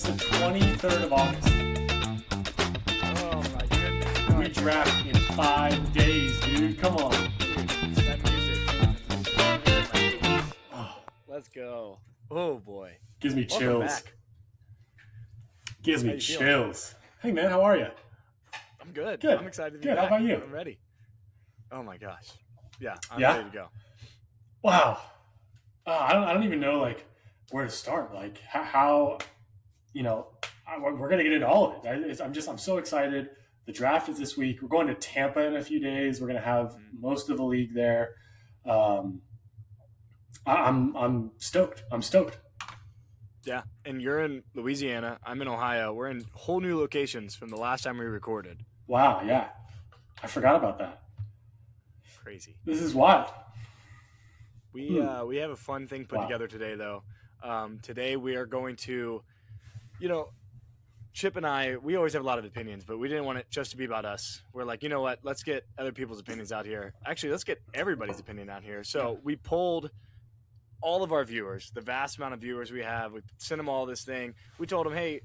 It's the 23rd of August. Oh my goodness. We draft in 5 days, dude. Come on. That music. Oh, Let's go. Oh boy. gives me Welcome chills. back. Gives How me you feeling? chills. Hey, man, how are you? I'm good. Good. I'm excited to be Good. back. How about you? I'm ready. Oh my gosh. Yeah, I'm Yeah? ready to go. Wow. I don't even know like where to start. Like how we're gonna get into all of it. I'm so excited. The draft is this week. We're going to Tampa in a few days. We're gonna have most of the league there. I'm stoked. I'm stoked. Yeah, and you're in Louisiana. I'm in Ohio. We're in whole new locations from the last time we recorded. Wow. Yeah, I forgot about that. Crazy. This is wild. We have a fun thing put Wow. together today, though. Today we are going to, Chip and I, we always have a lot of opinions, but we didn't want it just to be about us. We're like, you know what? Let's get other people's opinions out here. Actually, let's get everybody's opinion out here. So we polled all of our viewers, the vast amount of viewers we have. We sent them all this thing. We told them, hey,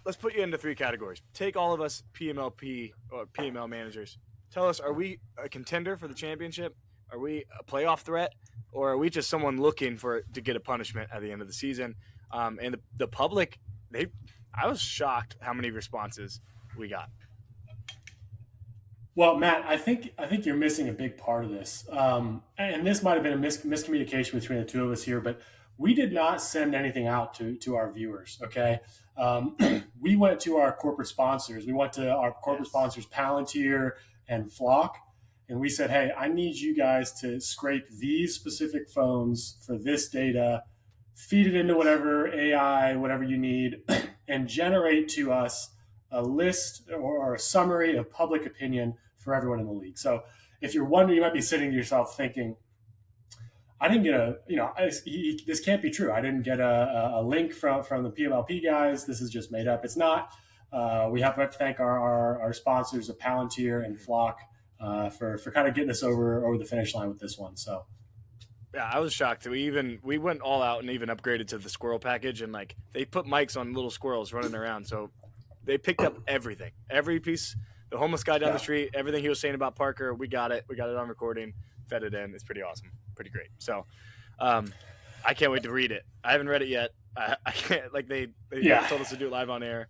let's put you into 3 categories. Take all of us PMLP or PML managers. Tell us, are we a contender for the championship? Are we a playoff threat? Or are we just someone looking to get a punishment at the end of the season? And the public, I was shocked how many responses we got. Well, Matt, I think you're missing a big part of this, and this might have been a miscommunication between the two of us here. But we did not send anything out to our viewers. Okay, we went to our corporate sponsors. We went to our corporate sponsors, Palantir and Flock, and we said, "Hey, I need you guys to scrape these specific phones for this data, feed it into whatever AI, whatever you need, and generate to us a list or a summary of public opinion for everyone in the league." So if you're wondering, you might be sitting to yourself thinking, I didn't get this can't be true. I didn't get a link from the PMLP guys. This is just made up. It's not. We have to thank our sponsors of Palantir and Flock for kind of getting us over the finish line with this one. So Yeah, I was shocked. We went all out and even upgraded to the squirrel package, and they put mics on little squirrels running around. So they picked up everything, every piece. The homeless guy down the street, everything he was saying about Parker, we got it. We got it on recording, fed it in. It's pretty awesome, pretty great. So I can't wait to read it. I haven't read it yet. I can't. They told us to do it live on air.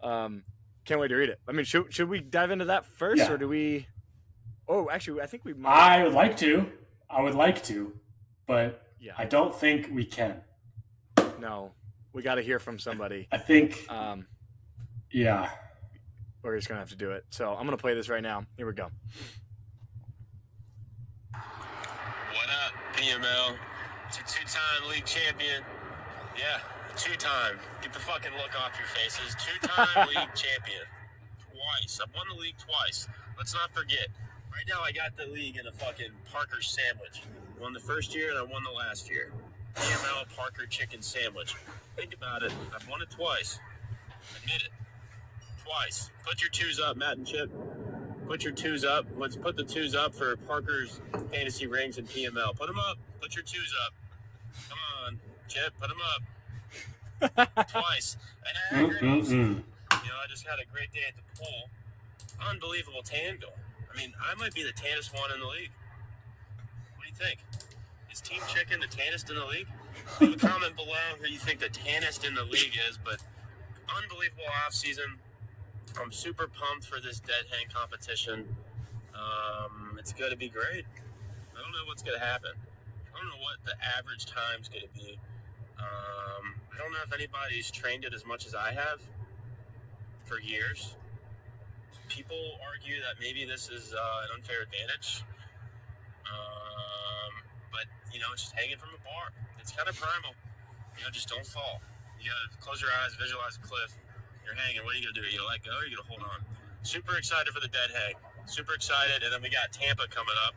Can't wait to read it. I mean, should we dive into that first, or do we? Oh, actually, I think we might. I would like to, but Yeah. I don't think we can. No, we got to hear from somebody. I think. Yeah. We're just going to have to do it. So I'm going to play this right now. Here we go. What up, PML? It's a 2-time league champion. Yeah, 2-time. Get the fucking look off your faces. 2-time league champion. Twice. I've won the league twice. Let's not forget. Right now I got the league in a fucking Parker sandwich. Won the first year and I won the last year. PML Parker chicken sandwich. Think about it. I've won it twice. Admit it. Twice. Put your 2s up, Matt and Chip. Put your 2s up. Let's put the 2s up for Parker's fantasy rings and PML. Put them up. Put your 2s up. Come on, Chip. Put them up. Twice. And I agree. I just had a great day at the pool. Unbelievable tan goal. I mean, I might be the tannest one in the league. What do you think? Is Team Chicken the tannest in the league? Leave a comment below who you think the tannest in the league is, but unbelievable offseason. I'm super pumped for this dead hang competition. It's going to be great. I don't know what's going to happen. I don't know what the average time's going to be. I don't know if anybody's trained it as much as I have for years. People argue that maybe this is an unfair advantage. But, it's just hanging from a bar. It's kind of primal. Just don't fall. You got to close your eyes, visualize a cliff. You're hanging. What are you going to do? Are you going to let go or are you going to hold on? Super excited for the dead hang. Super excited. And then we got Tampa coming up.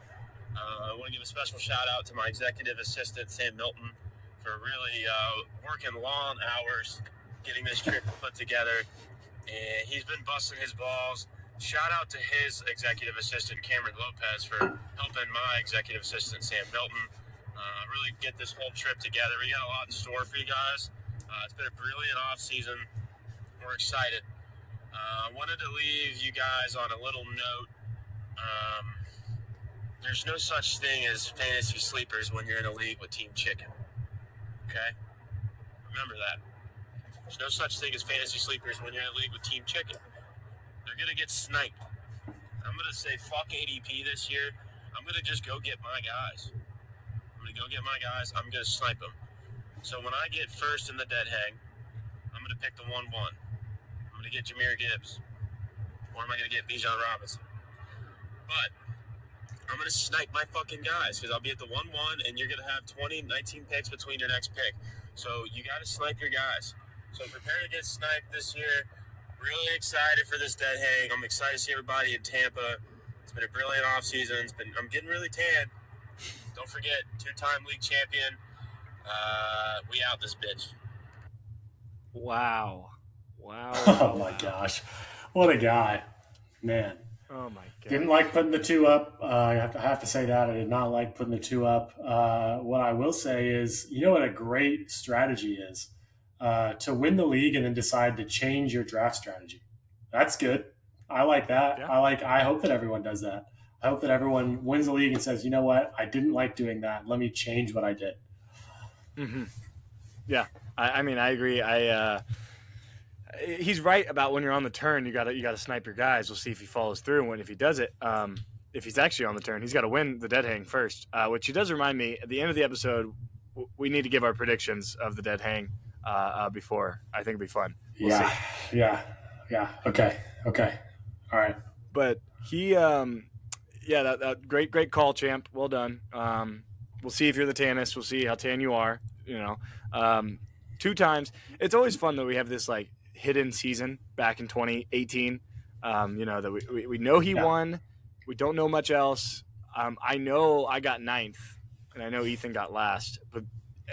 I want to give a special shout out to my executive assistant, Sam Milton, for really working long hours getting this trip put together. And he's been busting his balls. Shout out to his executive assistant, Cameron Lopez, for helping my executive assistant, Sam Milton, really get this whole trip together. We got a lot in store for you guys. It's been a brilliant off season. We're excited. I wanted to leave you guys on a little note. There's no such thing as fantasy sleepers when you're in a league with Team Chicken. Okay? Remember that. There's no such thing as fantasy sleepers when you're in a league with Team Chicken. They're going to get sniped. I'm going to say fuck ADP this year. I'm going to just go get my guys. I'm going to snipe them. So when I get first in the dead hang, I'm going to pick the 1-1. I'm going to get Jahmyr Gibbs. Or am I going to get Bijan Robinson? But I'm going to snipe my fucking guys because I'll be at the 1-1 and you're going to have 19 picks between your next pick. So you got to snipe your guys. So prepare to get sniped this year. Really excited for this dead hang. I'm excited to see everybody in Tampa. It's been a brilliant offseason. I'm getting really tan. Don't forget, 2-time league champion. We out this bitch. Wow. Oh my gosh, what a guy, man. Oh my god. Didn't like putting the 2 up. I have to say that I did not like putting the 2 up. What I will say is, you know what a great strategy is, to win the league and then decide to change your draft strategy. That's good. I like that. Yeah. I hope that everyone does that. I hope that everyone wins the league and says, you know what, I didn't like doing that. Let me change what I did. Mm-hmm. Yeah, I mean, I agree. He's right about when you're on the turn, you gotta snipe your guys. We'll see if he follows through, and if he does it, if he's actually on the turn, he's got to win the dead hang first. Which he does remind me at the end of the episode, we need to give our predictions of the dead hang before. I think it'll be fun. We'll see. Yeah. Okay. All right. But he, that great call, champ. Well done. We'll see if you're the tannest. We'll see how tan you are. 2 times. It's always fun that we have this like hidden season back in 2018. That we know he won. We don't know much else. I know I got 9th, and I know Ethan got last, but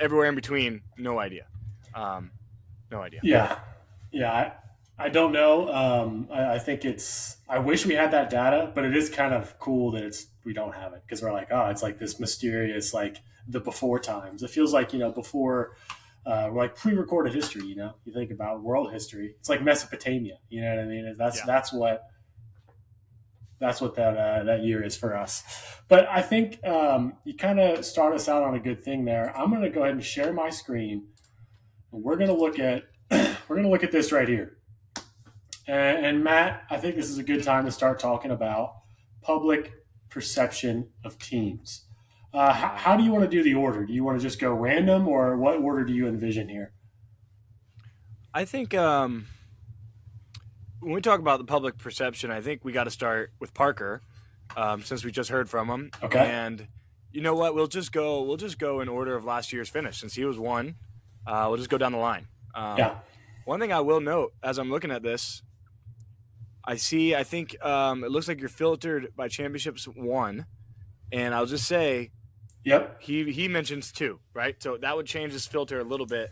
everywhere in between, no idea. No idea. Yeah. I don't know. I think I wish we had that data, but it is kind of cool that we don't have it because we're like, it's like this mysterious, like the before times. It feels like, before, like pre-recorded history, you think about world history. It's like Mesopotamia, you know what I mean? That's what that year is for us. But I think you kind of start us out on a good thing there. I'm going to go ahead and share my screen, and we're going to look at this right here. And Matt, I think this is a good time to start talking about public perception of teams. How do you want to do the order? Do you want to just go random, or what order do you envision here? I think when we talk about the public perception, I think we got to start with Parker, since we just heard from him. Okay. And you know what? We'll just go in order of last year's finish. Since he was 1, we'll just go down the line. One thing I will note as I'm looking at this, I think it looks like you're filtered by championships 1, and I'll just say, yep. He mentions 2, right? So that would change his filter a little bit.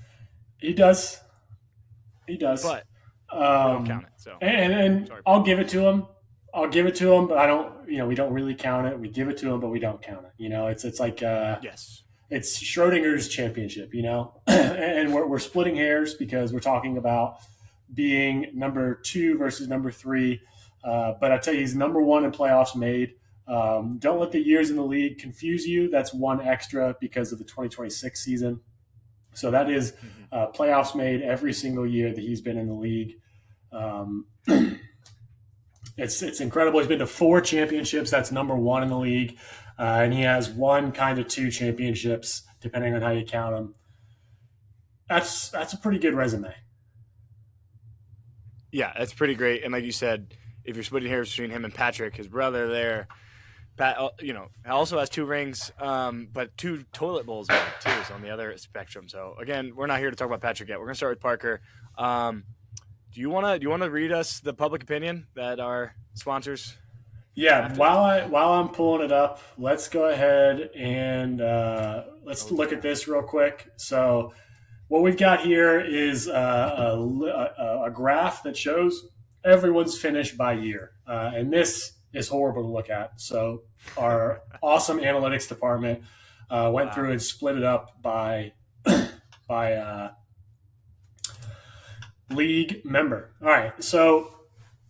He does. But we don't count it. So and I'll give it to him. But I don't. We don't really count it. We give it to him, but we don't count it. It's like yes. It's Schrodinger's championship. And we're splitting hairs because we're talking about being number 2 versus number 3. But I tell you, he's number 1 in playoffs made. Don't let the years in the league confuse you. That's 1 extra because of the 2026 season. So that is playoffs made every single year that he's been in the league. It's incredible. He's been to 4 championships. That's number 1 in the league. And he has 1, kind of 2 championships, depending on how you count them. That's a pretty good resume. Yeah, that's pretty great. And like you said, if you're splitting hairs between him and Patrick, his brother there, Pat, also has 2 rings, but 2 toilet bowls too, so on the other spectrum. So again, we're not here to talk about Patrick yet. We're gonna start with Parker. Do you wanna read us the public opinion that our sponsors? Yeah, while I'm pulling it up, let's go ahead and let's look at this real quick. So what we've got here is a graph that shows everyone's finish by year. And this is horrible to look at. So our awesome analytics department went through and split it up by league member. All right, so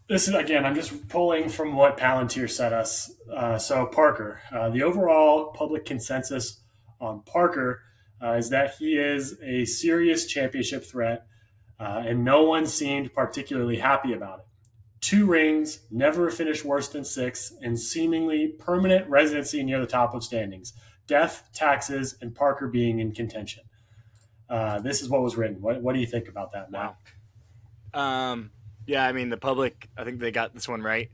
this is, again, I'm just pulling from what Palantir said us. So Parker, the overall public consensus on Parker is that he is a serious championship threat, and no one seemed particularly happy about it. 2 rings, never finished worse than 6, and seemingly permanent residency near the top of standings. Death, taxes, and Parker being in contention. This is what was written. What do you think about that, Matt? Wow. Yeah, I mean, the public, I think they got this one right.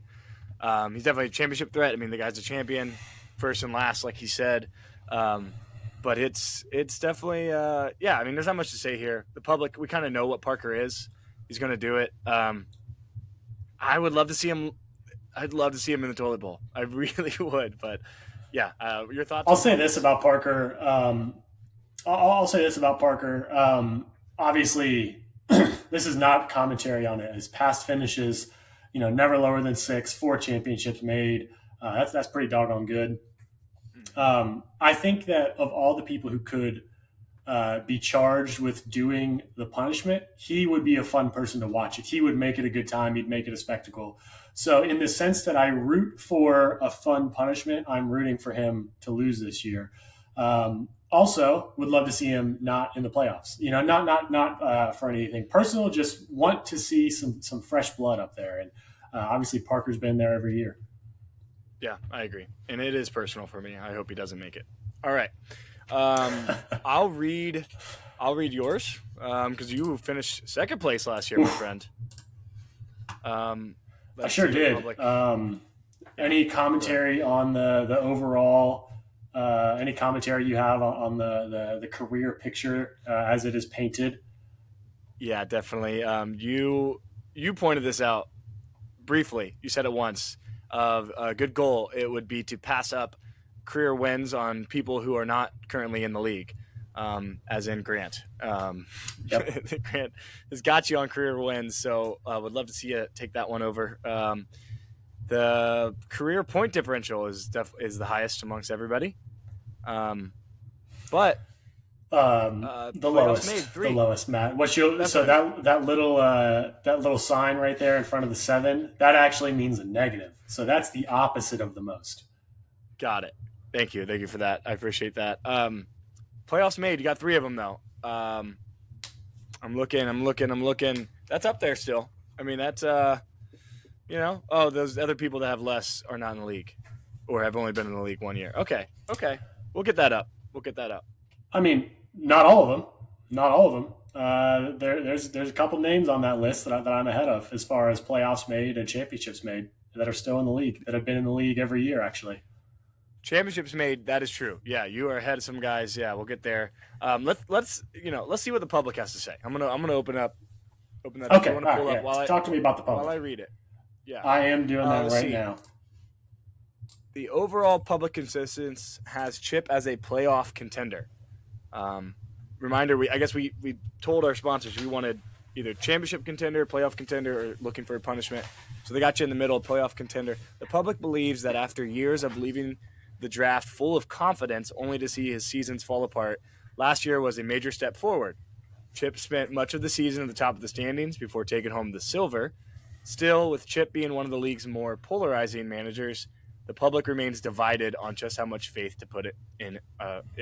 He's definitely a championship threat. I mean, the guy's a champion, first and last, like he said. But it's definitely, yeah, I mean, there's not much to say here. The public, we kind of know what Parker is. He's going to do it. I would love to see him. I'd love to see him in the toilet bowl. I really would. But, yeah, your thoughts? I'll say this about Parker. I'll say this about Parker. Obviously, this is not commentary on it. His past finishes, never lower than 6, 4 championships made. That's pretty doggone good. I think that of all the people who could be charged with doing the punishment, he would be a fun person to watch it. He would make it a good time. He'd make it a spectacle. So in the sense that I root for a fun punishment, I'm rooting for him to lose this year. Also, would love to see him not in the playoffs. Not for anything personal. Just want to see some fresh blood up there. And obviously, Parker's been there every year. Yeah, I agree, and it is personal for me. I hope he doesn't make it. All right, I'll read yours because you finished second place last year, my friend. I sure did. Any commentary on the overall? Any commentary you have on the career picture as it is painted? Yeah, definitely. You pointed this out briefly. You said it once. Of a good goal, it would be to pass up career wins on people who are not currently in the league, as in Grant. Yep. Grant has got you on career wins, so I would love to see you take that one over. The career point differential is the highest amongst everybody, but the lowest, Matt. That little sign right there in front of the 7, that actually means a negative. So that's the opposite of the most. Got it. Thank you for that. I appreciate that. Playoffs made. You got 3 of them though. I'm looking. That's up there still. I mean, that's those other people that have less are not in the league, or have only been in the league 1 year. Okay. We'll get that up. I mean, not all of them. There's a couple names on that list that I'm ahead of as far as playoffs made and championships made that are still in the league, that have been in the league every year, actually. Championships made, that is true. Yeah, you are ahead of some guys. Yeah, we'll get there. Let's see what the public has to say. I'm gonna open that. Okay, all right, talk to me about the public while I read it. Yeah, I am doing that right now. The overall public consensus has Chip as a playoff contender. Reminder, I guess we told our sponsors we wanted either championship contender, playoff contender, or looking for a punishment. So they got you in the middle, playoff contender. The public believes that after years of leaving the draft full of confidence only to see his seasons fall apart, last year was a major step forward. Chip spent much of the season at the top of the standings before taking home the silver. Still, with Chip being one of the league's more polarizing managers, the public remains divided on just how much faith to put it in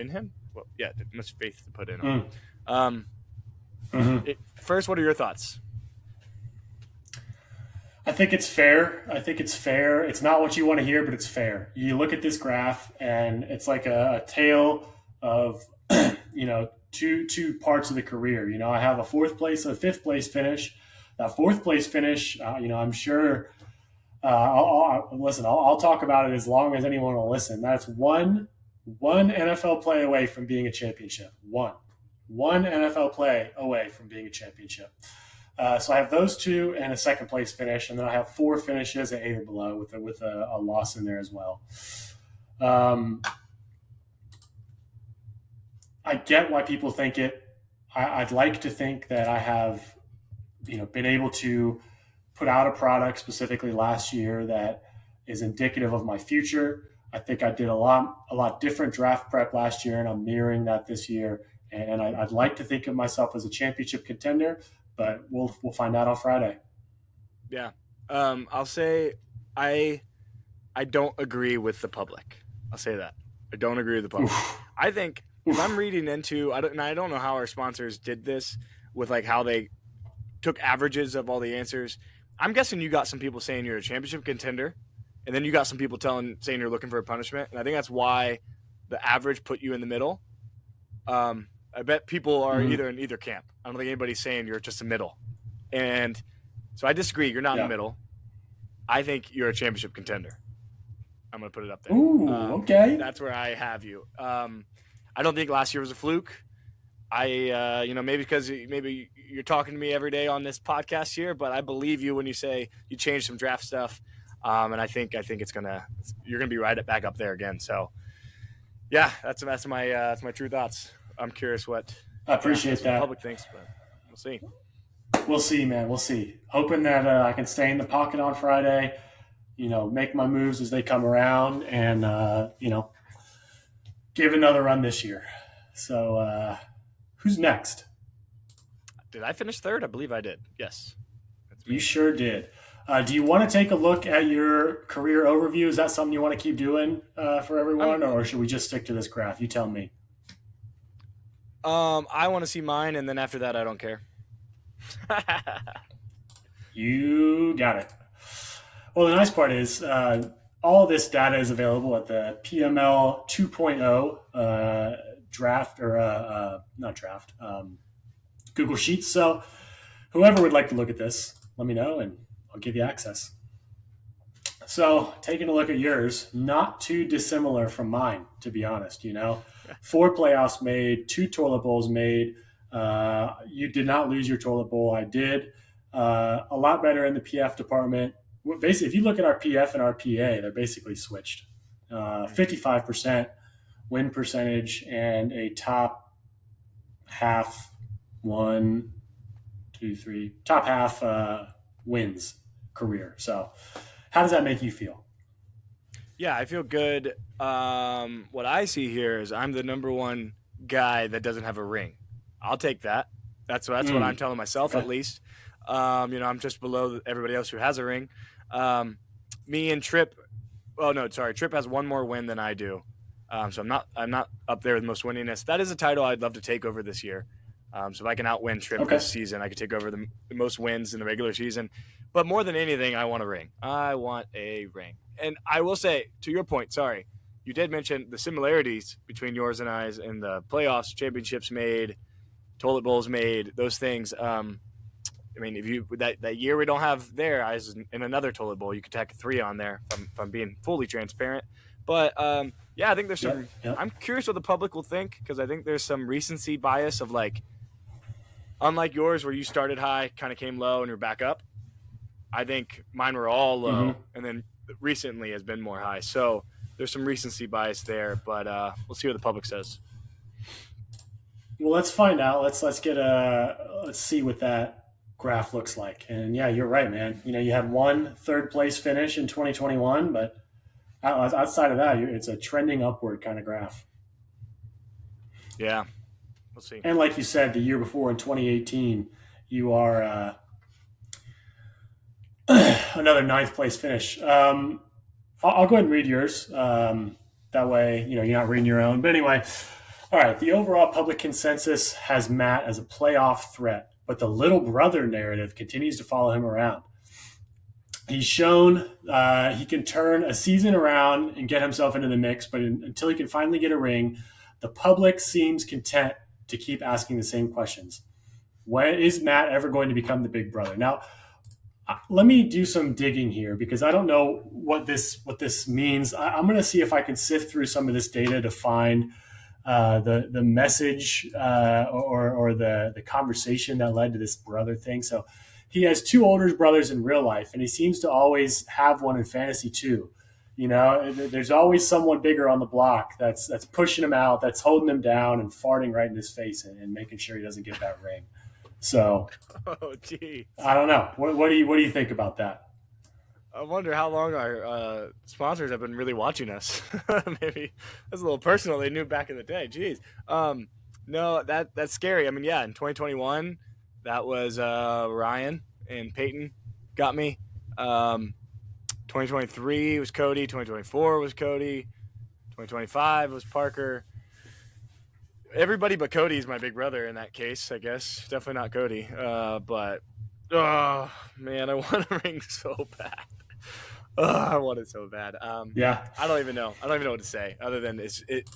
him. Well, yeah, much faith to put in him. First, what are your thoughts? I think it's fair. It's not what you want to hear, but it's fair. You look at this graph, and it's like a tale of two parts of the career. I have a 5th place finish. That 4th place finish, I'm sure. I'll talk about it as long as anyone will listen. That's one NFL play away from being a championship. One NFL play away from being a championship. So I have those 2 and a 2nd place finish, and then I have 4 finishes at 8 or below with a loss in there as well. I get why people think it. I'd like to think that I have, been able to put out a product specifically last year that is indicative of my future. I think I did a lot different draft prep last year, and I'm mirroring that this year. And I'd like to think of myself as a championship contender, but we'll find out on Friday. Yeah. I'll say I don't agree with the public. I'll say that. I don't agree with the public. Oof. I think if I'm reading into, I don't know how our sponsors did this with like how they took averages of all the answers. I'm guessing you got some people saying you're a championship contender, and then you got some people saying you're looking for a punishment, and I think that's why the average put you in the middle. I bet people are either in either camp. I don't think anybody's saying you're just a middle, and so I disagree. You're not in the middle. I think you're a championship contender. I'm going to put it up there. Ooh, okay. That's where I have you. I don't think last year was a fluke. Maybe because maybe you're talking to me every day on this podcast here, but I believe you when you say you changed some draft stuff. And I think you're gonna be right back up there again. So yeah, that's my true thoughts. I'm curious what I appreciate that the public thinks, but we'll see. We'll see, man. We'll see. Hoping that I can stay in the pocket on Friday, make my moves as they come around and, give another run this year. So who's next? Did I finish third? I believe I did. Yes. You sure did. Do you want to take a look at your career overview? Is that something you want to keep doing for everyone, or should we just stick to this graph? You tell me. I want to see mine, and then after that, I don't care. You got it. Well, the nice part is all this data is available at the PML 2.0 draft or not draft, Google Sheets. So whoever would like to look at this, let me know and I'll give you access. So taking a look at yours, not too dissimilar from mine, to be honest. 4 playoffs made, 2 toilet bowls made. You did not lose your toilet bowl. I did. A lot better in the PF department. Basically, if you look at our PF and our PA, they're basically switched. 55% win percentage and a top half top half wins career. So how does that make you feel? Yeah, I feel good. What I see here is I'm the number one guy that doesn't have a ring. I'll take that. That's what I'm telling myself, at least. I'm just below everybody else who has a ring. Me and Tripp. Oh no, sorry. Tripp has one more win than I do. So I'm not up there with most winningest. That is a title I'd love to take over this year. So if I can outwin Tripp this season, I could take over the most wins in the regular season. But more than anything, I want a ring. I want a ring. And I will say, to your point, sorry, you did mention the similarities between yours and I's in the playoffs, championships made, toilet bowls made, those things. If you that year we don't have there, I was in another toilet bowl. You could tack a 3 on there if I'm being fully transparent. But I think there's some. Yep. I'm curious what the public will think because I think there's some recency bias of unlike yours where you started high, kind of came low, and you're back up. I think mine were all low, and then recently has been more high. So there's some recency bias there, but we'll see what the public says. Well, let's find out. Let's see what that graph looks like. And yeah, you're right, man. You had one third place finish in 2021, but outside of that, it's a trending upward kind of graph. Yeah, we'll see. And like you said, the year before in 2018, you are another 9th place finish. I'll go ahead and read yours. That way, you're not reading your own. But anyway, all right. The overall public consensus has Matt as a playoff threat, but the little brother narrative continues to follow him around. He's shown he can turn a season around and get himself into the mix, but until he can finally get a ring, the public seems content to keep asking the same questions. When is Matt ever going to become the big brother? Now, let me do some digging here because I don't know what this means. I'm going to see if I can sift through some of this data to find the message or the conversation that led to this brother thing. So he has 2 older brothers in real life, and he seems to always have one in fantasy too. There's always someone bigger on the block that's pushing him out, that's holding him down and farting right in his face and making sure he doesn't get that ring. So, gee, I don't know. What do you think about that? I wonder how long our sponsors have been really watching us. Maybe that's a little personal. They knew back in the day. Jeez. No, that's scary. In 2021, That was Ryan and Peyton got me. 2023 was Cody. 2024 was Cody. 2025 was Parker. Everybody but Cody is my big brother in that case, I guess. Definitely not Cody. But, oh, man, I want a ring so bad. I want it so bad. Yeah. I don't even know. I don't even know what to say other than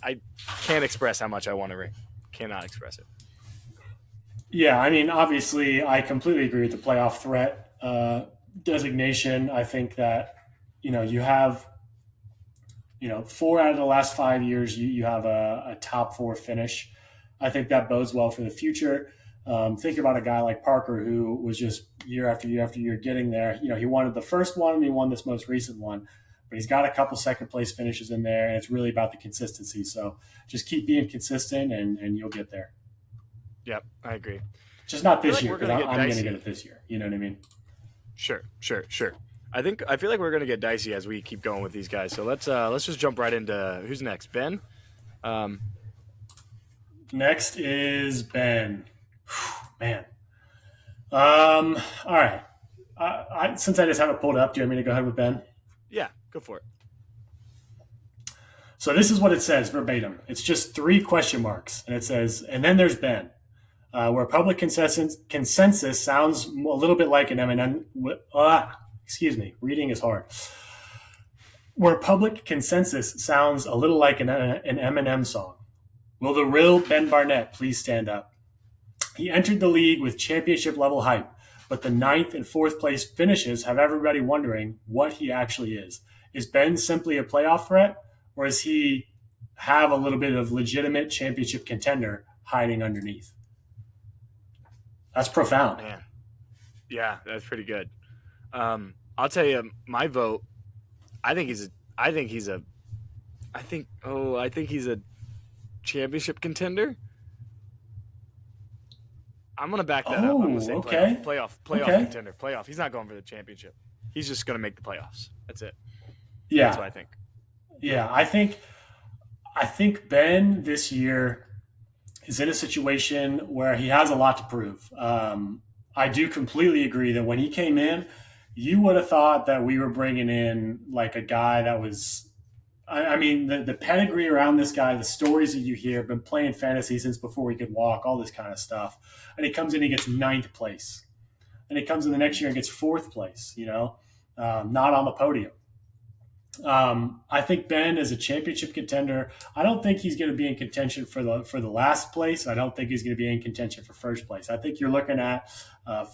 I can't express how much I want a ring. Cannot express it. Yeah, I mean, obviously, I completely agree with the playoff threat designation. I think that, you have, 4 out of the last 5 years, you have a top 4 finish. I think that bodes well for the future. Think about a guy like Parker, who was just year after year after year getting there. He wanted the first one and he won this most recent one, but he's got a couple second place finishes in there, and it's really about the consistency. So just keep being consistent and you'll get there. Yep, I agree. Just not this year, we're because gonna I'm get going to dicey. get it this year. You know what I mean? Sure. I feel like we're gonna get dicey as we keep going with these guys. So let's just jump right into who's next. Ben. Next is Ben. Man. All right. Since I just have it pulled up, do you want me to go ahead with Ben? Yeah, go for it. So this is what it says verbatim. It's just 3 question marks, and it says, and then there's Ben. Where public consensus sounds a little bit like an Eminem. Reading is hard. Where public consensus sounds a little like an Eminem song. Will the real Ben Barnett please stand up? He entered the league with championship level hype, but the 9th and 4th place finishes have everybody wondering what he actually is. Is Ben simply a playoff threat, or does he have a little bit of legitimate championship contender hiding underneath? That's profound. Man. Yeah, that's pretty good. I'll tell you, my vote. I think he's a championship contender. I'm gonna back that up. I'm gonna say okay. playoff Okay. contender. Playoff. He's not going for the championship. He's just gonna make the playoffs. That's it. Yeah, That's what I think. yeah. I think Ben this year is in a situation where he has a lot to prove. I do completely agree that when he came in, you would have thought that we were bringing in like a guy that was. I mean, the pedigree around this guy, the stories that you hear, been playing fantasy since before he could walk, all this kind of stuff. And he comes in, he gets 9th place. And he comes in the next year and gets 4th place, not on the podium. I think Ben is a championship contender. I don't think he's going to be in contention for the last place. I don't think he's going to be in contention for first place. I think you're looking at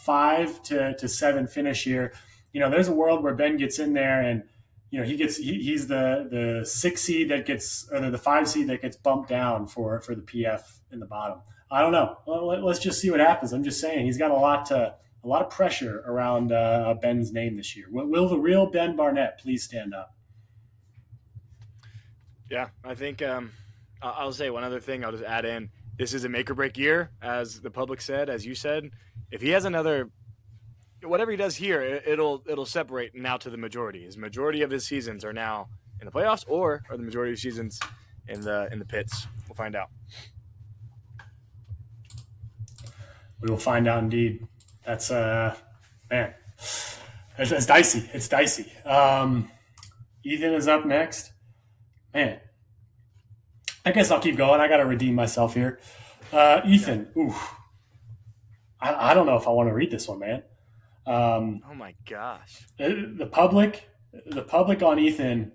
5 to 7 finish here. There's a world where Ben gets in there and he's the 6 seed that gets, or the 5 seed that gets bumped down for the PF in the bottom. I don't know. Well, let's just see what happens. I'm just saying he's got a lot of pressure around Ben's name this year. Will the real Ben Barnett please stand up? Yeah, I think I'll say one other thing. I'll just add in. This is a make or break year, as the public said, as you said. If he has another, whatever he does here, it'll separate now to the majority. His majority of his seasons are now in the playoffs, or are the majority of seasons in the pits. We'll find out. We will find out indeed. That's man. It's dicey. It's dicey. Ethan is up next. Man, I guess I'll keep going. I got to redeem myself here. Ethan, I don't know if I want to read this one, man. Oh my gosh. The public on Ethan.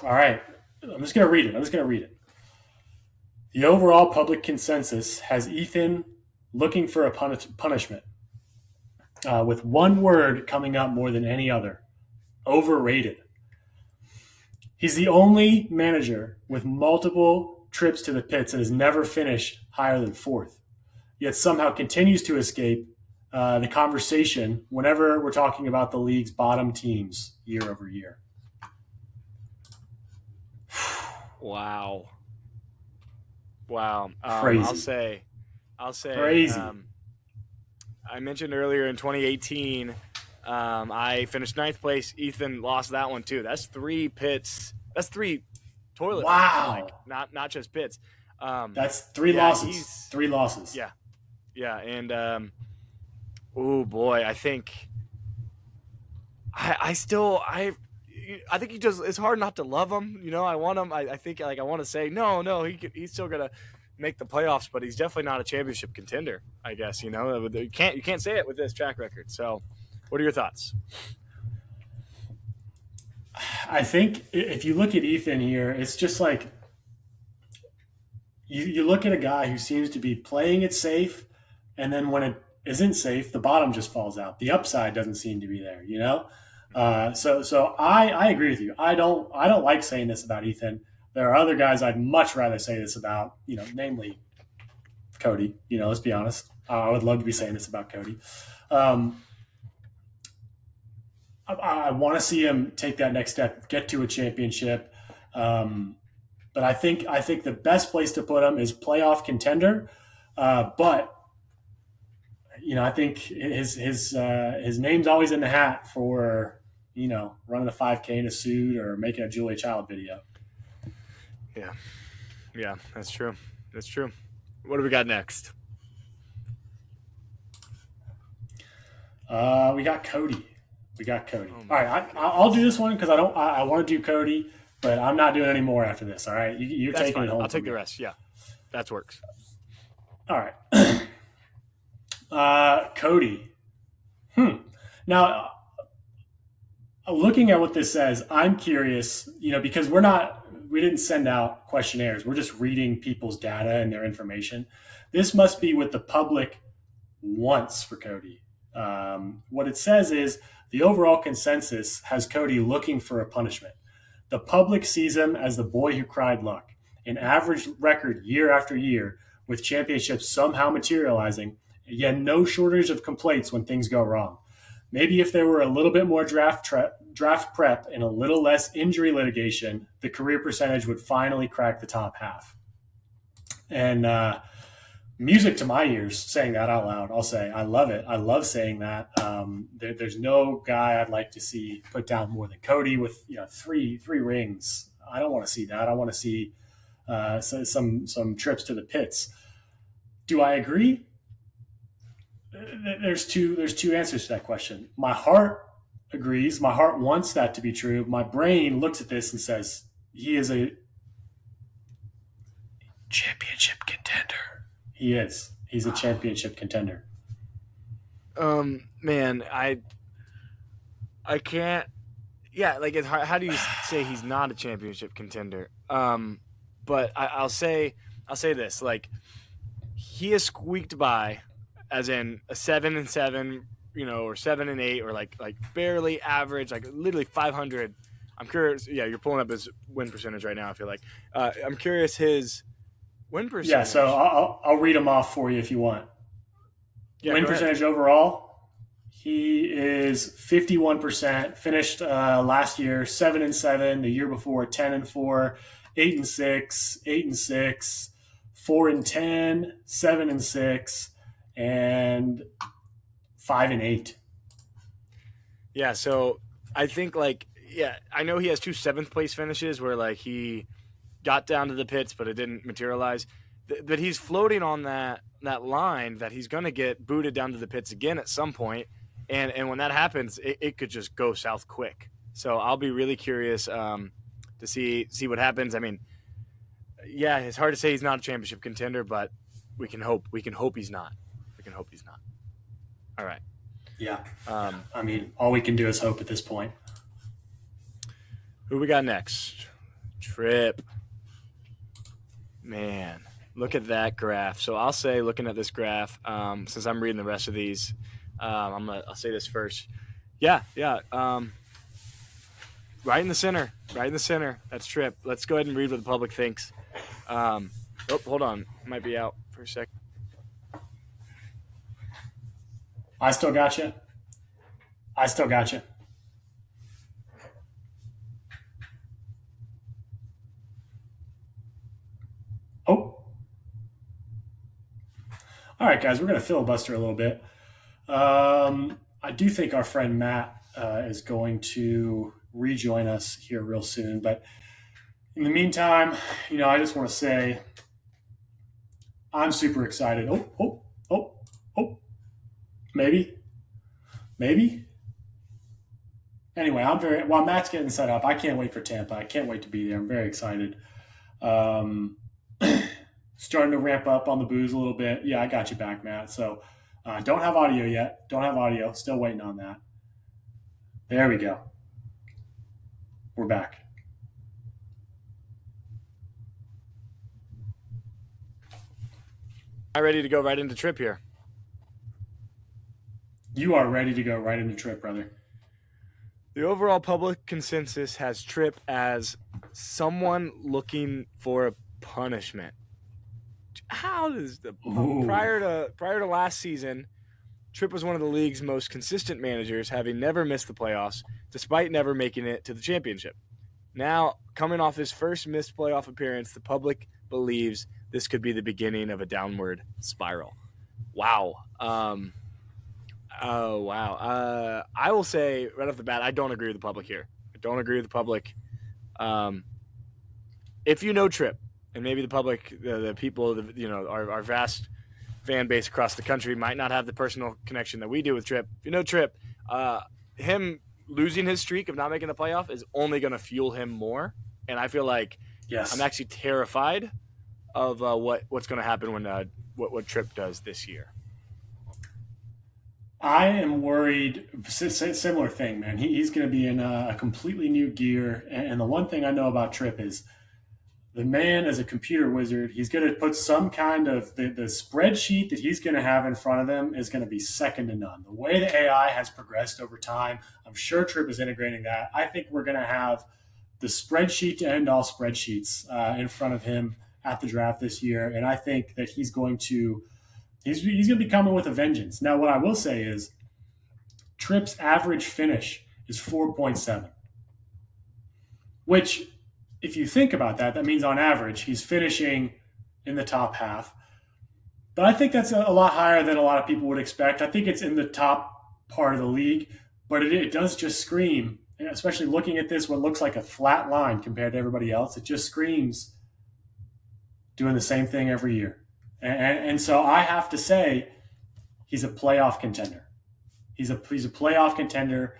All right, I'm just gonna read it. The overall public consensus has Ethan looking for a punishment, with one word coming up more than any other: overrated. He's the only manager with multiple trips to the pits that has never finished higher than 4th, yet somehow continues to escape the conversation whenever we're talking about the league's bottom teams year over year. Wow. Crazy. I'll say. Crazy. I mentioned earlier in 2018. I finished 9th place. Ethan lost that one too. That's 3 pits. That's 3 toilet. Wow. Like not just pits. That's 3 losses. 3 losses. Yeah. Yeah, and oh boy, I think I still I think he just it's hard not to love him. You know, I want him. I think like I want to say no, he's still gonna make the playoffs, but he's definitely not a championship contender. I guess you know you can't say it with this track record. So, what are your thoughts? I think if you look at Ethan here, it's just like you look at a guy who seems to be playing it safe, and then when it isn't safe, the bottom just falls out. The upside doesn't seem to be there, you know. So I agree with you. I don't like saying this about Ethan. There are other guys I'd much rather say this about, you know, namely Cody. You know, let's be honest. I would love to be saying this about Cody. Um, I want to see him take that next step, get to a championship. But I think the best place to put him is playoff contender. But you know, I think his name's always in the hat for, you know, running a 5K in a suit or making a Julia Child video. Yeah, yeah, that's true. That's true. What do we got next? We got Cody. All right, I'll do this one because I want to do Cody, but I'm not doing any more after this. All right, you're That's taking fine. it home. I'll take from the me. rest. Yeah, that works. All right. Cody. Now, looking at what this says, I'm curious, you know, because we didn't send out questionnaires. We're just reading people's data and their information. This must be what the public wants for Cody. What it says is the overall consensus has Cody looking for a punishment. The public sees him as the boy who cried luck, an average record year after year, with championships somehow materializing, yet no shortage of complaints when things go wrong. Maybe if there were a little bit more draft prep and a little less injury litigation, the career percentage would finally crack the top half. And music to my ears saying that out loud. I'll say I love it. I love saying that. There's no guy I'd like to see put down more than Cody with, you know, three rings. I don't want to see that. I want to see some trips to the pits. Do I agree? There's two answers to that question. My heart agrees. My heart wants that to be true. My brain looks at this and says he is a championship contender. He is. He's a championship contender. Man, I can't. Yeah, like it's hard. How do you say he's not a championship contender? But I'll say this: like he has squeaked by, as in a 7-7, you know, or 7-8, or like barely average, like literally 500. I'm curious. Yeah, you're pulling up his win percentage right now. I feel like I'm curious his win percentage. Yeah, so I'll read them off for you if you want. Yeah, win percentage overall, he is 51%. Finished last year 7-7. The year before 10-4, 8-6, 8-6, 4-10, 7-6, and 5-8. Yeah, so I think I know he has 2 7th place finishes where like he got down to the pits, but it didn't materialize. But he's floating on that line that he's going to get booted down to the pits again at some point. And when that happens, it could just go south quick. So I'll be really curious to see what happens. I mean, yeah, it's hard to say he's not a championship contender, but we can hope he's not. We can hope he's not. All right. Yeah. I mean, all we can do is hope at this point. Who we got next? Tripp. Man, look at that graph. So I'll say, looking at this graph, since I'm reading the rest of these, I'll say this first. Yeah. Right in the center. That's Tripp. Let's go ahead and read what the public thinks. Hold on. Might be out for a second. I still got you. Oh. All right, guys, we're going to filibuster a little bit. I do think our friend Matt is going to rejoin us here real soon. But in the meantime, you know, I just want to say I'm super excited. Oh, Maybe. Anyway, while Matt's getting set up, I can't wait for Tampa. I can't wait to be there. I'm very excited. Um, Starting to ramp up on the booze a little bit. Yeah, I got you back, Matt. So don't have audio yet. Don't have audio. Still waiting on that. There we go. We're back. I'm ready to go right into Trip here. You are ready to go right into Trip, brother. The overall public consensus has Trip as someone looking for a punishment. How does prior to last season, Trip was one of the league's most consistent managers, having never missed the playoffs, despite never making it to the championship. Now, coming off his first missed playoff appearance, the public believes this could be the beginning of a downward spiral. Wow. Oh, wow. I will say right off the bat, I don't agree with the public here. I don't agree with the public. If you know Trip, and maybe the public, the people, our vast fan base across the country might not have the personal connection that we do with Trip. If you know Trip, him losing his streak of not making the playoff is only going to fuel him more. And I feel like I'm actually terrified of what's going to happen when what Trip does this year. I am worried. Similar thing, man. He's going to be in a completely new gear. And the one thing I know about Trip is the man is a computer wizard. He's going to put some kind of the spreadsheet that he's going to have in front of him is going to be second to none. The way the AI has progressed over time, I'm sure Trip is integrating that. I think we're going to have the spreadsheet to end all spreadsheets in front of him at the draft this year. And I think that he's going to be coming with a vengeance. Now, what I will say is Tripp's average finish is 4.7, which, if you think about that, that means on average he's finishing in the top half. But I think that's a lot higher than a lot of people would expect. I think it's in the top part of the league, but it does just scream, especially looking at this, what looks like a flat line compared to everybody else. It just screams doing the same thing every year. And so I have to say he's a playoff contender. He's a playoff contender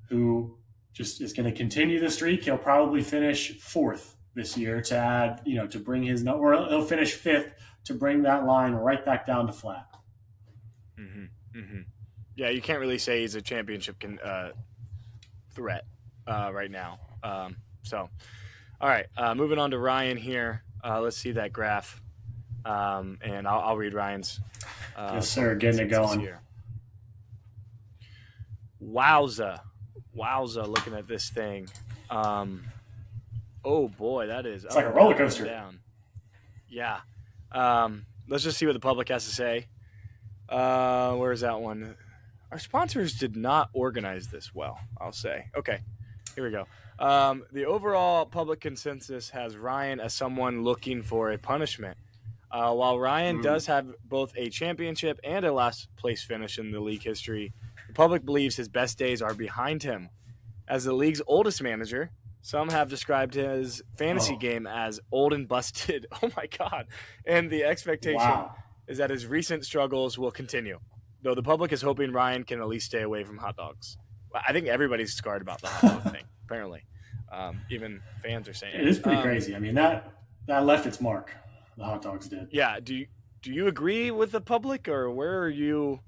who just is going to continue the streak. He'll probably finish fourth this year to add, to bring his, or he'll finish fifth to bring that line right back down to flat. Mm-hmm. Mm-hmm. Yeah, you can't really say he's a championship threat right now. All right, moving on to Ryan here. Let's see that graph. And I'll read Ryan's. Yes, sir. Getting it going. Here. Wowza. Looking at this thing. Oh boy, that is. It's like a roller coaster. Down. Yeah. Let's just see what the public has to say. Where is that one? Our sponsors did not organize this well, I'll say. Okay, here we go. The overall public consensus has Ryan as someone looking for a punishment. While Ryan does have both a championship and a last place finish in the league history, the public believes his best days are behind him. As the league's oldest manager, some have described his fantasy game as old and busted. Oh my God. And the expectation is that his recent struggles will continue, though the public is hoping Ryan can at least stay away from hot dogs. I think everybody's scarred about the hot dog thing, apparently. Even fans are saying it is pretty crazy. I mean, that left its mark. The hot dogs did. Yeah. Do you agree with the public, or where are you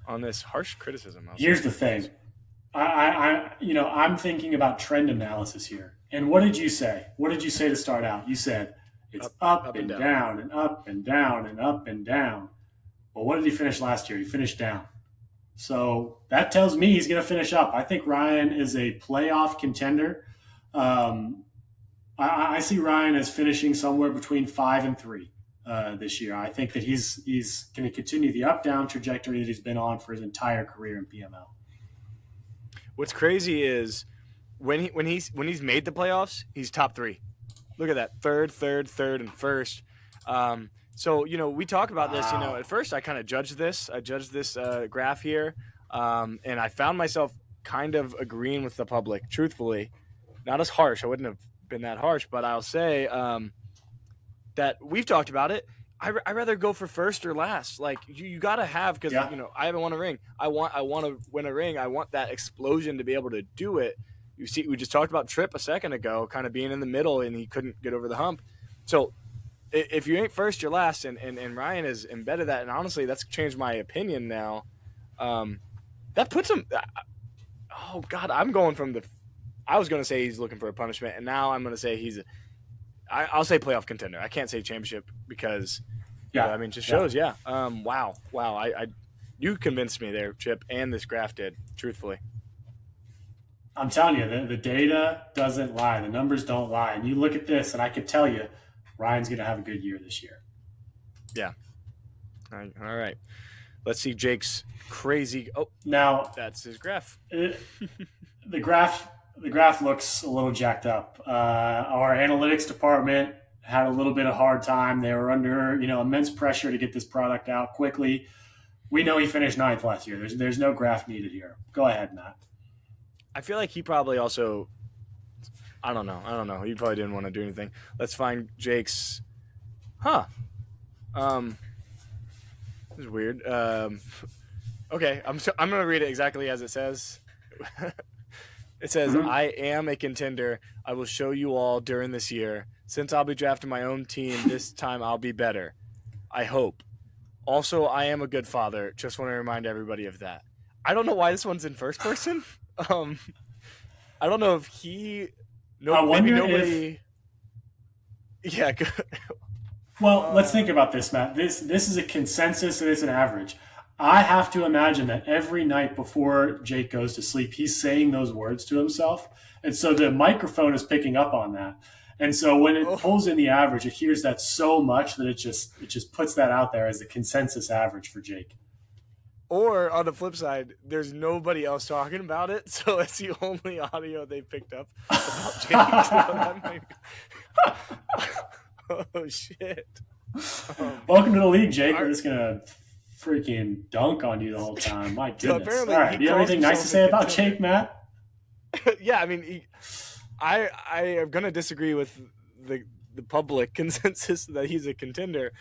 on this harsh criticism? Here's the thing. I'm thinking about trend analysis here. And what did you say? What did you say to start out? You said it's up and down and up and down and up and down. Well, what did he finish last year? He finished down. So that tells me he's going to finish up. I think Ryan is a playoff contender. I see Ryan as finishing somewhere between 5 and 3 this year. I think that he's going to continue the up-down trajectory that he's been on for his entire career in PML. What's crazy is when he's made the playoffs, he's top 3. Look at that, third, and first. So we talk about this. At first I kind of judged this. I judged this graph here, and I found myself kind of agreeing with the public. Truthfully, not as harsh. I wouldn't have been that harsh, but I'll say that we've talked about it. I rather go for first or last. Like you got to have, because Yeah. I haven't won a ring. I want to win a ring. I want that explosion to be able to do it. You see, we just talked about Tripp a second ago, kind of being in the middle and he couldn't get over the hump. So if you ain't first, you're last, and Ryan has embedded that. And honestly, that's changed my opinion now. That puts him. Oh God, I'm going from the. I was going to say he's looking for a punishment, and now I'm going to say I'll say playoff contender. I can't say championship because, Yeah. I mean, just shows. Yeah. Wow. You convinced me there, Chip, and this graph did. Truthfully. I'm telling you, the data doesn't lie. The numbers don't lie. And you look at this, and I can tell you, Ryan's going to have a good year this year. Yeah. All right. Let's see Jake's crazy. Oh, now that's his graph. The graph looks a little jacked up. Our analytics department had a little bit of hard time. They were under immense pressure to get this product out quickly. We know he finished 9th last year. There's no graph needed here. Go ahead, Matt. I feel like he probably also. I don't know. He probably didn't want to do anything. Let's find Jake's. This is weird. Okay, I'm going to read it exactly as it says. It says, I am a contender. I will show you all during this year. Since I'll be drafting my own team, this time I'll be better. I hope. Also, I am a good father. Just want to remind everybody of that. I don't know why this one's in first person. I don't know if he... I wonder maybe nobody... Yeah. Well, let's think about this, Matt. This is a consensus and it's an average. I have to imagine that every night before Jake goes to sleep, he's saying those words to himself. And so the microphone is picking up on that. And so when it pulls in the average, it hears that so much that it just puts that out there as the consensus average for Jake. Or on the flip side, there's nobody else talking about it, so it's the only audio they picked up about Jake. Oh shit! Welcome to the league, Jake. We're just gonna freaking dunk on you the whole time. My goodness. apparently All right. Do you have anything nice to say about contender. Jake, Matt? Yeah, I mean, I am gonna disagree with the public consensus that he's a contender.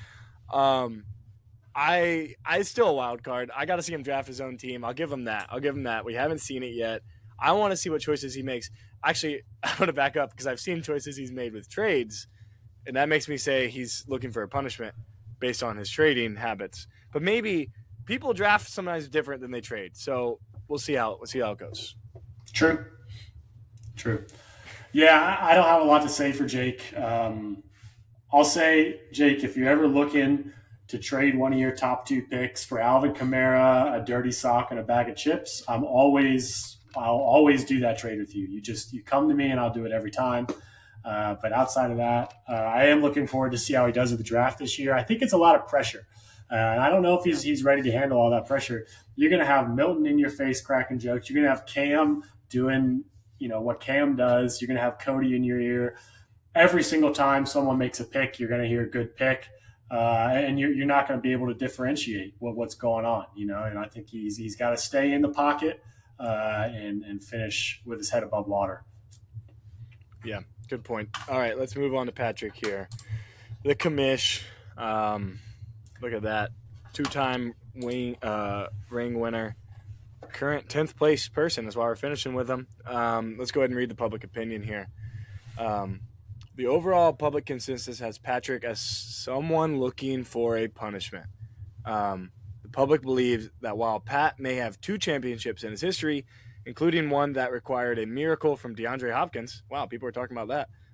I still a wild card. I got to see him draft his own team. I'll give him that. We haven't seen it yet. I want to see what choices he makes. Actually, I'm going to back up because I've seen choices he's made with trades, and that makes me say he's looking for a punishment based on his trading habits. But maybe people draft sometimes different than they trade. So we'll see how it goes. True. Yeah, I don't have a lot to say for Jake. I'll say, Jake, if you're ever looking to trade one of your top 2 picks for Alvin Kamara, a dirty sock, and a bag of chips, I'll always do that trade with you. You come to me and I'll do it every time. But outside of that, I am looking forward to see how he does with the draft this year. I think it's a lot of pressure. And I don't know if he's ready to handle all that pressure. You're going to have Milton in your face cracking jokes. You're going to have Cam doing, what Cam does. You're going to have Cody in your ear. Every single time someone makes a pick, you're going to hear a good pick. And you're not going to be able to differentiate what's going on, and I think he's got to stay in the pocket and finish with his head above water. Yeah, good point. All right, let's move on to Patrick here. The commish, look at that. 2-time ring winner. Current 10th place person. That's why we're finishing with him. Let's go ahead and read the public opinion here. The overall public consensus has Patrick as someone looking for a punishment. The public believes that while Pat may have 2 championships in his history, including one that required a miracle from DeAndre Hopkins. Wow, people are talking about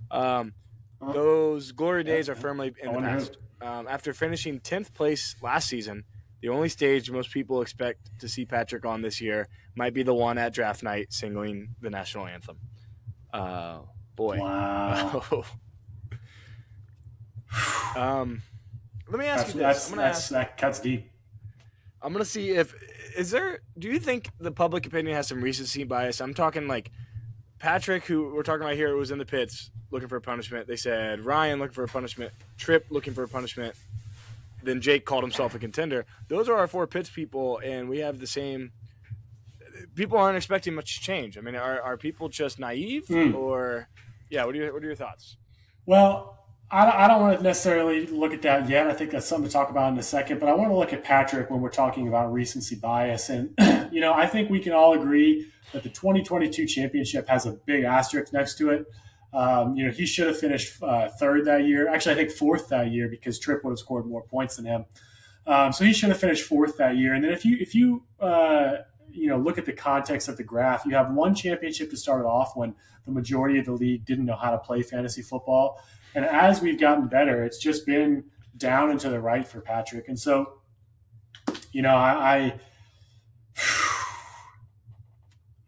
that. Those glory days are firmly in the past. After finishing 10th place last season, the only stage most people expect to see Patrick on this year might be the one at draft night singing the national anthem. Boy. Wow. Let me ask you this. That cuts deep. I'm going to see do you think the public opinion has some recency bias? I'm talking like Patrick, who we're talking about here, was in the pits looking for a punishment. They said Ryan looking for a punishment, Tripp looking for a punishment. Then Jake called himself a contender. Those are our 4 pits people, and we have the same. People aren't expecting much change. I mean, are people just naive or? Yeah, what are your thoughts? Well, I don't want to necessarily look at that yet. I think that's something to talk about in a second. But I want to look at Patrick when we're talking about recency bias. And, I think we can all agree that the 2022 championship has a big asterisk next to it. He should have finished third that year. Actually, I think fourth that year because Tripp would have scored more points than him. So he should have finished fourth that year. And then if you look at the context of the graph, you have one championship to start it off when the majority of the league didn't know how to play fantasy football. And as we've gotten better, it's just been down and to the right for Patrick. And so,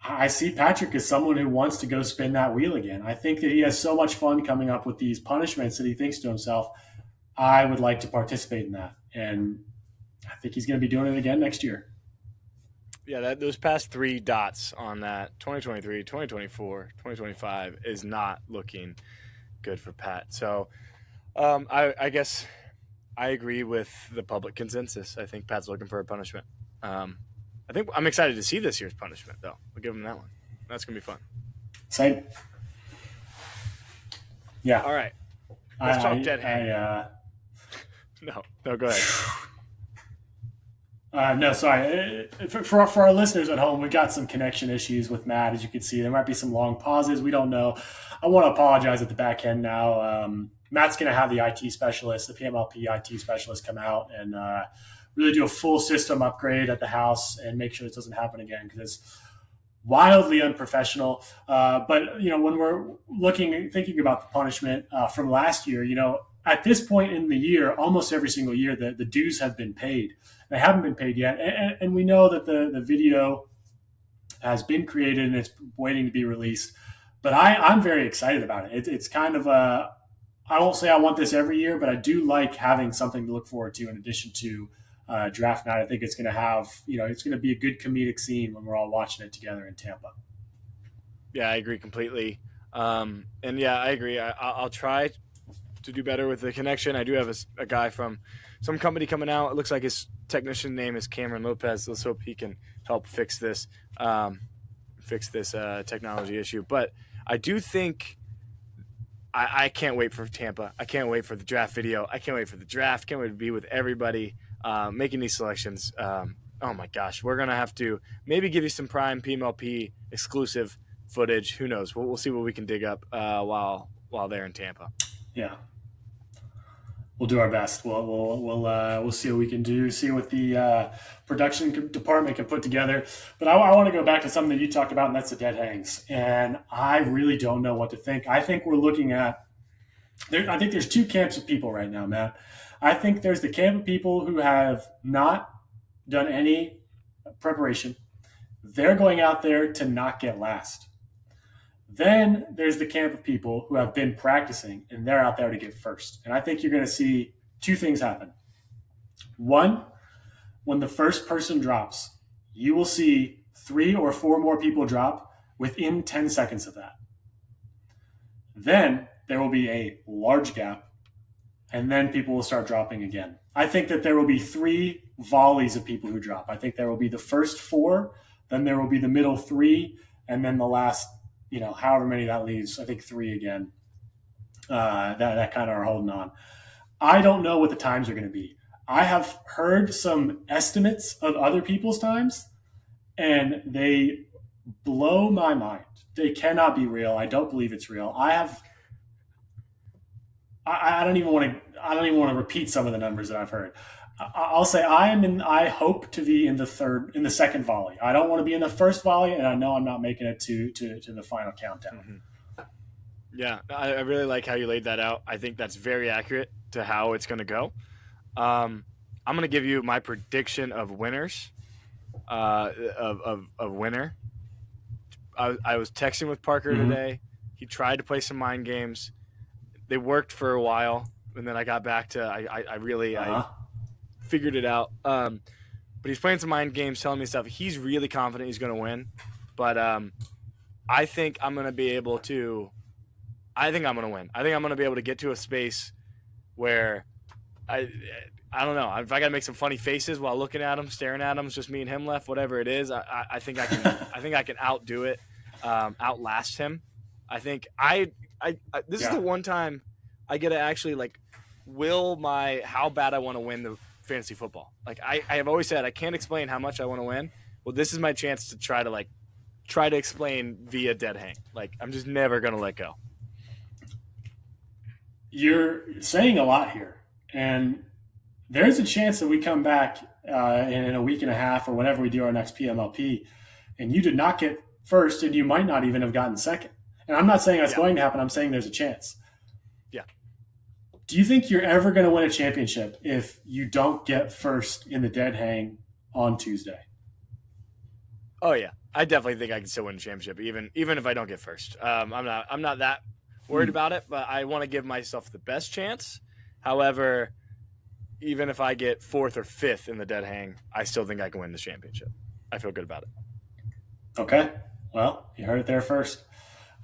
I see Patrick as someone who wants to go spin that wheel again. I think that he has so much fun coming up with these punishments that he thinks to himself, I would like to participate in that. And I think he's going to be doing it again next year. Yeah, those past 3 dots on that 2023, 2024, 2025 is not looking good for Pat. So I guess I agree with the public consensus. I think Pat's looking for a punishment. I think I'm excited to see this year's punishment, though. I'll give him that one. That's going to be fun. Same. Yeah. All right. Let's talk dead hand. No, go ahead. No, sorry. For our listeners at home, we've got some connection issues with Matt. As you can see, there might be some long pauses. We don't know. I want to apologize at the back end now. Matt's going to have the IT specialist, the PMLP IT specialist, come out and really do a full system upgrade at the house and make sure this doesn't happen again because it's wildly unprofessional. But when we're thinking about the punishment from last year, at this point in the year, almost every single year, the dues have been paid. They haven't been paid yet. And we know that the video has been created and it's waiting to be released. But I'm very excited about it. It's kind of I won't say I want this every year, but I do like having something to look forward to in addition to draft night. I think it's going to have, it's going to be a good comedic scene when we're all watching it together in Tampa. Yeah, I agree completely. And yeah, I agree. I'll try to do better with the connection. I do have a guy from some company coming out. It looks like his technician name is Cameron Lopez. Let's hope he can help fix this technology issue. But I do think I can't wait for Tampa. I can't wait for the draft video. I can't wait for the draft. Can't wait to be with everybody making these selections. Oh my gosh, we're gonna have to maybe give you some prime PMLP exclusive footage. Who knows? We'll see what we can dig up while they're in Tampa. Yeah, we'll do our best. We'll see what we can do. See what the production department can put together. But I want to go back to something that you talked about, and that's the dead hangs. And I really don't know what to think. I think we're looking at. I think there's 2 camps of people right now, Matt. I think there's the camp of people who have not done any preparation. They're going out there to not get last. Then there's the camp of people who have been practicing, and they're out there to get first. And I think you're going to see 2 things happen. One, when the first person drops, you will see 3 or 4 more people drop within 10 seconds of that. Then there will be a large gap, and then people will start dropping again. I think that there will be 3 volleys of people who drop. I think there will be the first 4, then there will be the middle 3, and then the last, however many that leaves, I think 3 again, that kind of are holding on. I don't know what the times are going to be. I have heard some estimates of other people's times, and they blow my mind. They cannot be real. I don't believe it's real. I don't even want to repeat some of the numbers that I've heard. I'll say I hope to be in the second volley. I don't want to be in the first volley, and I know I'm not making it to the final countdown. Mm-hmm. Yeah, I really like how you laid that out. I think that's very accurate to how it's going to go. I'm going to give you my prediction of winners, of winner. I was texting with Parker today. He tried to play some mind games. They worked for a while, and then I got back to I figured it out. But he's playing some mind games, telling me stuff. He's really confident he's going to win. But I think I'm going to be able to – I think I'm going to win. I think I'm going to be able to get to a space where I don't know. If I got to make some funny faces while looking at him, staring at him, it's just me and him left, whatever it is, I think I can I think I can outdo it, outlast him. I think this is the one time I get to actually like will my how bad I want to win the fantasy football. Like I have always said, I can't explain how much I want to win. Well, this is my chance to try to explain via dead hang. Like I'm just never gonna let go. You're saying a lot here, and there's a chance that we come back in a week and a half or whenever we do our next PMLP, and you did not get first, and you might not even have gotten second. And I'm not saying that's going to happen. I'm saying there's a chance. Yeah. Do you think you're ever going to win a championship if you don't get first in the dead hang on Tuesday? Oh yeah, I definitely think I can still win a championship, even if I don't get first. I'm not that worried about it, but I want to give myself the best chance. However, even if I get fourth or fifth in the dead hang, I still think I can win the championship. I feel good about it. Okay. Well, you heard it there first.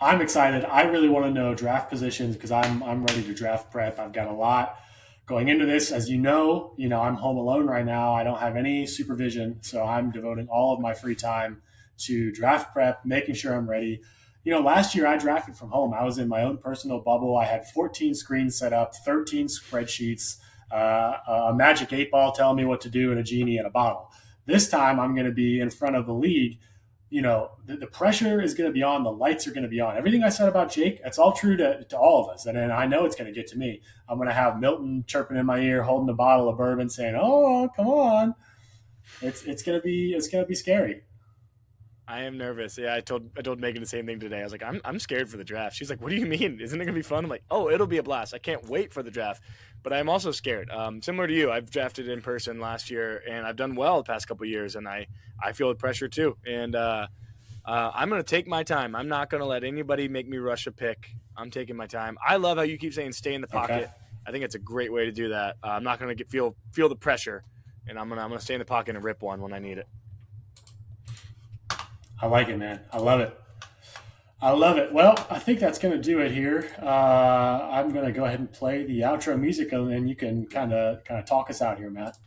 I'm excited. I really want to know draft positions because I'm ready to draft prep. I've got a lot going into this. As you know, I'm home alone right now. I don't have any supervision, so I'm devoting all of my free time to draft prep, making sure I'm ready. Last year I drafted from home. I was in my own personal bubble. I had 14 screens set up, 13 spreadsheets, a magic 8-ball telling me what to do, and a genie in a bottle. This time I'm going to be in front of the league. The pressure is going to be on. The lights are going to be on. Everything I said about Jake, that's all true to all of us. And I know it's going to get to me. I'm going to have Milton chirping in my ear, holding a bottle of bourbon saying, "Oh, come on." It's going to be scary. I am nervous. Yeah, I told Megan the same thing today. I was like, I'm scared for the draft. She's like, what do you mean? Isn't it gonna be fun? I'm like, oh, it'll be a blast. I can't wait for the draft. But I'm also scared. Similar to you, I've drafted in person last year, and I've done well the past couple of years, and I feel the pressure too. And I'm gonna take my time. I'm not gonna let anybody make me rush a pick. I'm taking my time. I love how you keep saying stay in the pocket. Okay. I think it's a great way to do that. I'm not gonna feel the pressure, and I'm gonna stay in the pocket and rip one when I need it. I like it, man. I love it. Well, I think that's going to do it here. I'm going to go ahead and play the outro music, and then you can kind of talk us out here, Matt.